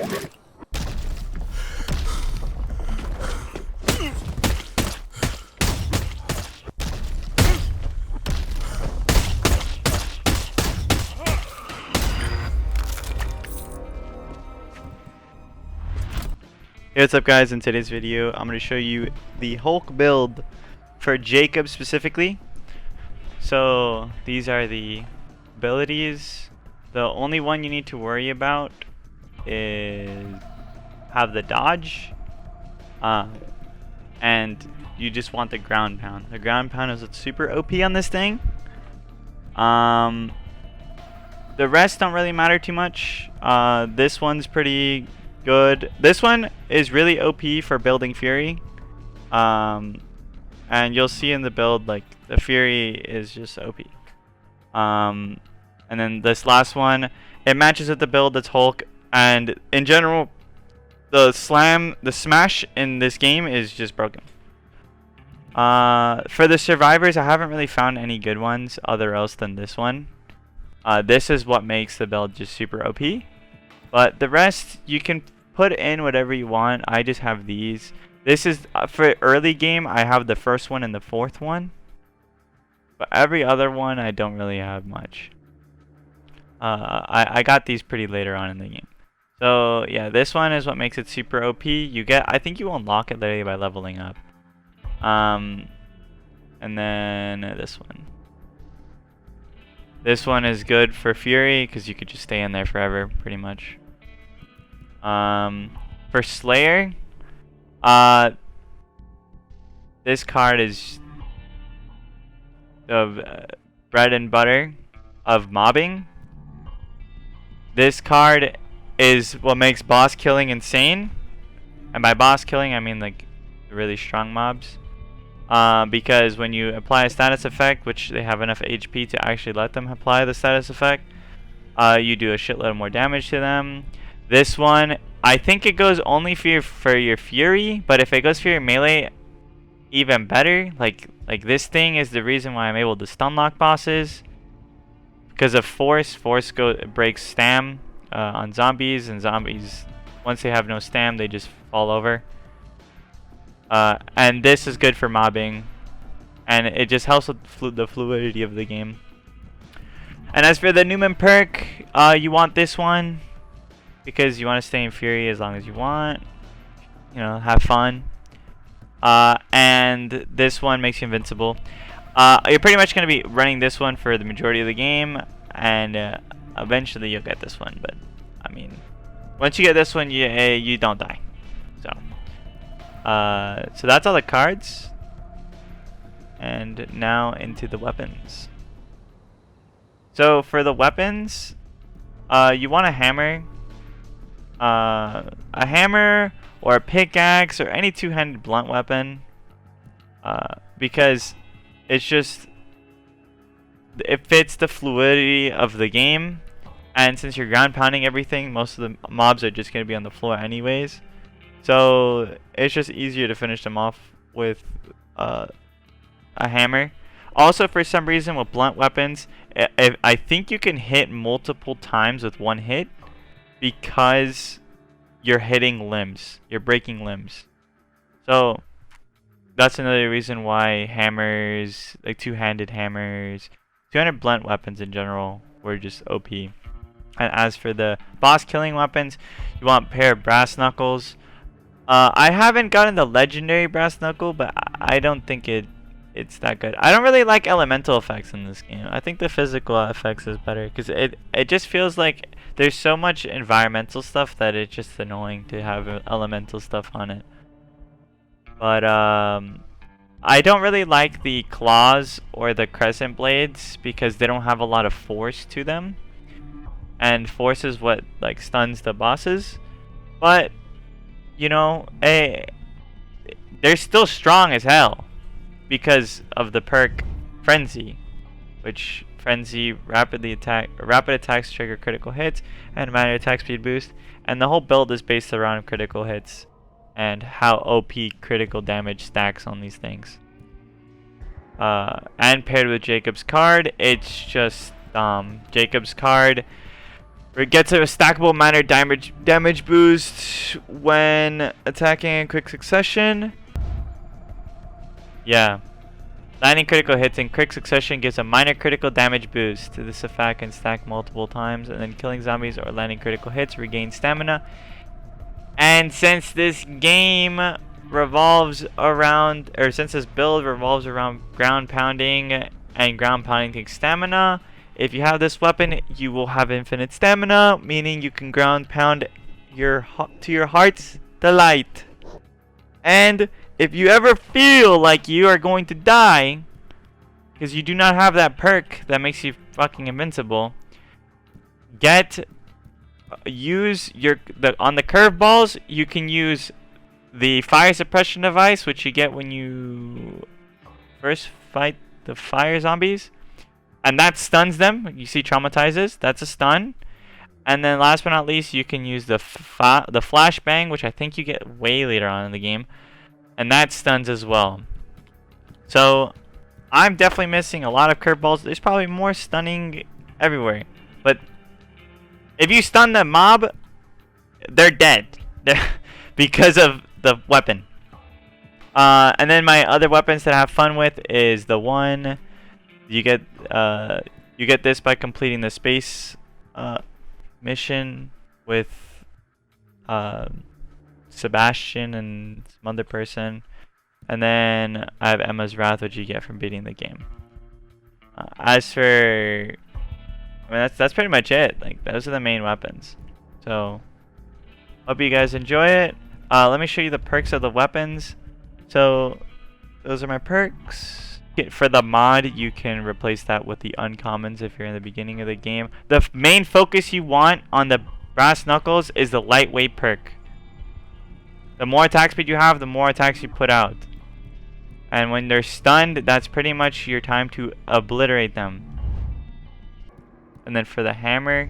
Hey, what's up guys? In today's video I'm going to show you the Hulk build for Jacob specifically. So these are the abilities. The only one you need to worry about is have the dodge, and you just want the ground pound. The ground pound is super OP on this thing. The rest don't really matter too much. This one's pretty good. This one is really OP for building Fury, and you'll see in the build like the Fury is just OP. And then this last one, it matches with the build that's Hulk, and in general the smash in this game is just broken. For the survivors, I haven't really found any good ones other else than this one. This is what makes the build just super OP. But the rest, you can put in whatever you want. I just have these. This is for early game. I have the first one and the fourth one. But every other one, I don't really have much. I got these pretty later on in the game. So yeah, this one is what makes it super OP. I think you unlock it literally by leveling up. And then this one. This one is good for Fury because you could just stay in there forever, pretty much. For Slayer, this card is the bread and butter of mobbing. This card is what makes boss killing insane, and by boss killing I mean like really strong mobs. Because when you apply a status effect, which they have enough HP to actually let them apply the status effect, you do a shitload more damage to them. This one, I think it goes only for your Fury, but if it goes for your melee, even better. Like this thing is the reason why I'm able to stun lock bosses. Because of Force breaks stam on zombies, and zombies, once they have no stam, they just fall over. And this is good for mobbing, and it just helps with the fluidity of the game. And as for the Newman perk, you want this one because you want to stay in Fury as long as you want, you know, have fun. And this one makes you invincible. You're pretty much going to be running this one for the majority of the game, and eventually you'll get this one. But I mean, once you get this one, you don't die. So that's all the cards, and now into the weapons. So for the weapons, you want a hammer or a pickaxe or any two-handed blunt weapon, because it fits the fluidity of the game, and since you're ground pounding everything, most of the mobs are just going to be on the floor anyways. So it's just easier to finish them off with a hammer. Also, for some reason with blunt weapons, I think you can hit multiple times with one hit because you're hitting limbs. You're breaking limbs. So that's another reason why hammers, like two-handed hammers, two-handed blunt weapons in general, were just OP. And as for the boss killing weapons, you want a pair of brass knuckles. I haven't gotten the legendary brass knuckle, but I don't think it's that good. I don't really like elemental effects in this game. I think the physical effects is better because it just feels like there's so much environmental stuff that it's just annoying to have elemental stuff on it. But I don't really like the claws or the crescent blades because they don't have a lot of force to them, and force is what like stuns the bosses. But you know, they're still strong as hell because of the perk Frenzy, which Frenzy rapid attacks trigger critical hits and minor attack speed boost, and the whole build is based around critical hits and how OP critical damage stacks on these things. And paired with Jacob's card, it's just Jacob's card It gets a stackable minor damage boost when attacking in quick succession. Yeah. Landing critical hits in quick succession gives a minor critical damage boost. This effect can stack multiple times, and then killing zombies or landing critical hits regain stamina. And since this game revolves around, or since this build revolves around ground pounding, and ground pounding takes stamina, if you have this weapon, you will have infinite stamina, meaning you can ground pound to your heart's delight. And if you ever feel like you are going to die, because you do not have that perk that makes you fucking invincible, use on the curveballs, you can use the fire suppression device, which you get when you first fight the fire zombies, and that stuns them. You see traumatizes, that's a stun. And then last but not least, you can use the flashbang, which I think you get way later on in the game, and that stuns as well. So I'm definitely missing a lot of curveballs. There's probably more stunning everywhere, but if you stun the mob, they're dead because of the weapon. And then my other weapons that I have fun with is the one you get this by completing the space mission with Sebastian and some other person, and then I have Emma's Wrath, which you get from beating the game. As for, I mean, that's pretty much it. Like, those are the main weapons. So hope you guys enjoy it. Let me show you the perks of the weapons. So those are my perks. For the mod, you can replace that with the uncommons if you're in the beginning of the game. The main focus you want on the brass knuckles is the lightweight perk. The more attack speed you have, the more attacks you put out. And when they're stunned, that's pretty much your time to obliterate them. And then for the hammer,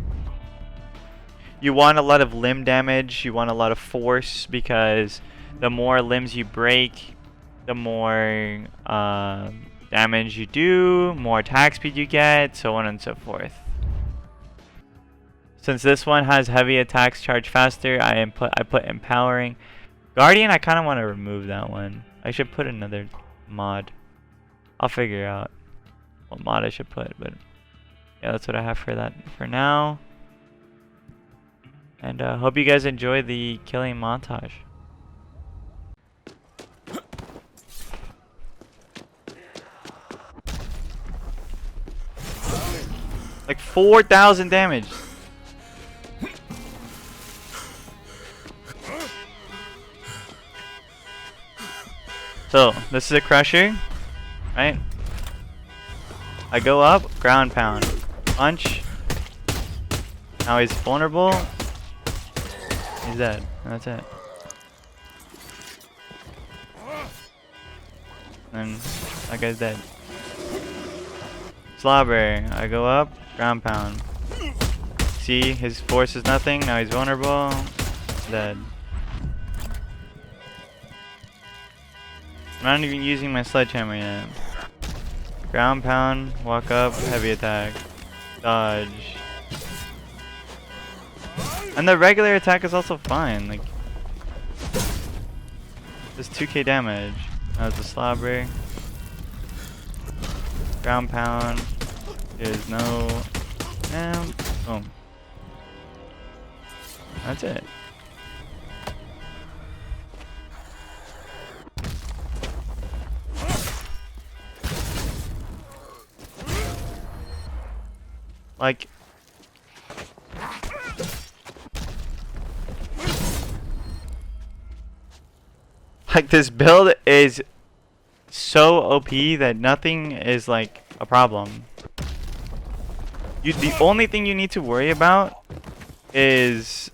you want a lot of limb damage, you want a lot of force, because the more limbs you break, the more damage you do, more attack speed you get, so on and so forth. Since this one has heavy attacks charge faster, I put empowering. Guardian, I kind of want to remove that one. I should put another mod. I'll figure out what mod I should put, but yeah, that's what I have for that for now. And hope you guys enjoy the killing montage. Like 4,000 damage. So this is a crusher, right? I go up, ground pound, punch. Now he's vulnerable. He's dead. That's it. And that guy's dead. Slobber. I go up, ground pound. See, his force is nothing. Now he's vulnerable. Dead. I'm not even using my sledgehammer yet. Ground pound, walk up, heavy attack, dodge. And the regular attack is also fine. Like, just 2k damage. Now the slobber. Ground pound. There's no. Boom. That's it. Like this build is so OP that nothing is like a problem. The only thing you need to worry about is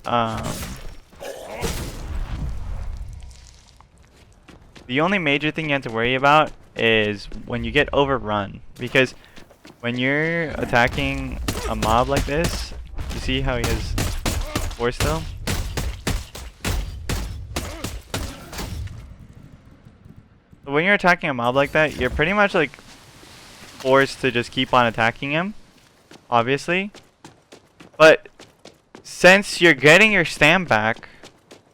the only major thing you have to worry about is when you get overrun, because when you're attacking a mob like this, you see how he has force still? So when you're attacking a mob like that, you're pretty much like forced to just keep on attacking him, obviously. But since you're getting your stam back,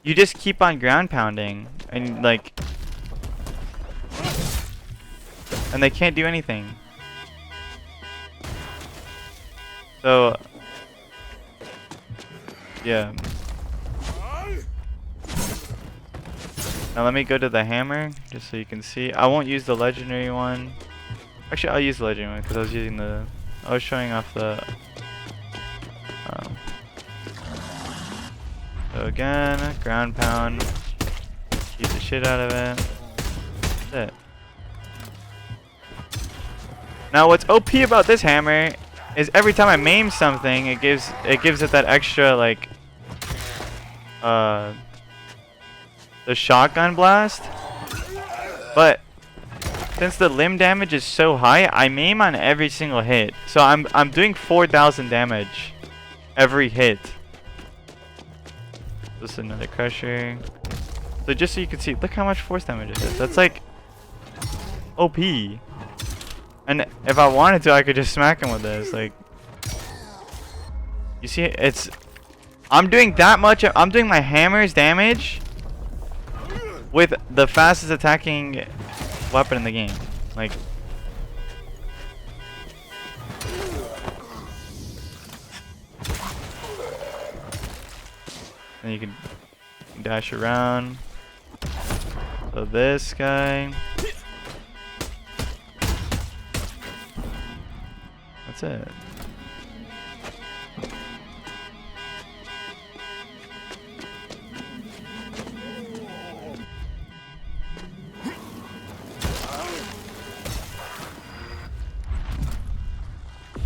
you just keep on ground pounding and like, and they can't do anything. So yeah. Now let me go to the hammer just so you can see. I won't use the legendary one. Actually, I'll use the legendary one because I was showing off the. So again, ground pound. Keep the shit out of it. That's it. Now what's OP about this hammer is every time I maim something, it gives it that extra like the shotgun blast. But since the limb damage is so high, I maim on every single hit. So I'm doing 4,000 damage every hit. This is another crusher. So just so you can see, look how much force damage it is. That's like OP. And if I wanted to, I could just smack him with this. Like, you see, I'm doing that much. I'm doing my hammer's damage with the fastest attacking weapon in the game. Like, and you can dash around. So this guy. That's it.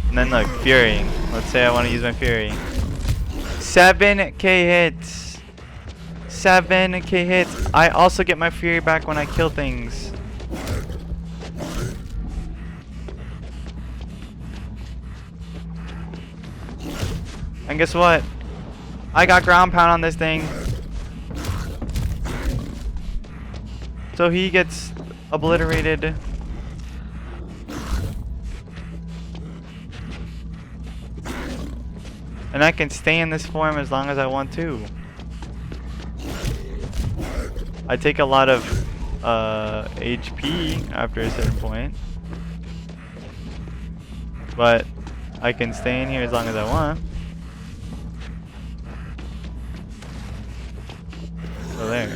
And then look, Fury. Let's say I want to use my Fury. 7k hits. 7k hits. I also get my Fury back when I kill things. And guess what? I got ground pound on this thing. So he gets obliterated. And I can stay in this form as long as I want to. I take a lot of HP after a certain point. But I can stay in here as long as I want. So there.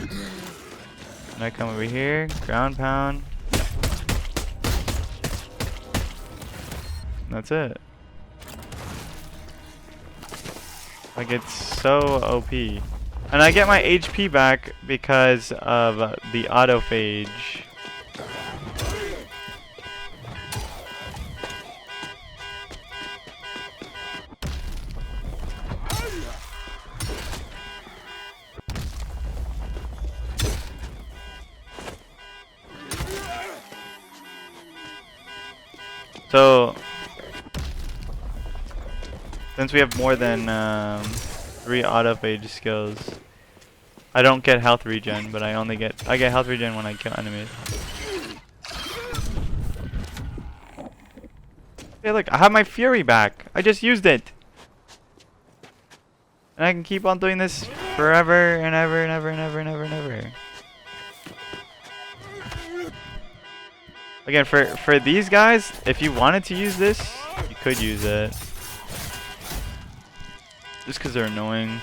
And I come over here, ground pound. And that's it. Like, it's so OP. And I get my HP back because of the autophage. So since we have more than 3 autophage skills, I don't get health regen, but I get health regen when I kill enemies. Hey, look, I have my Fury back. I just used it, and I can keep on doing this forever and ever and ever and ever and ever and ever. Again, for these guys, if you wanted to use this, you could use it. Just because they're annoying.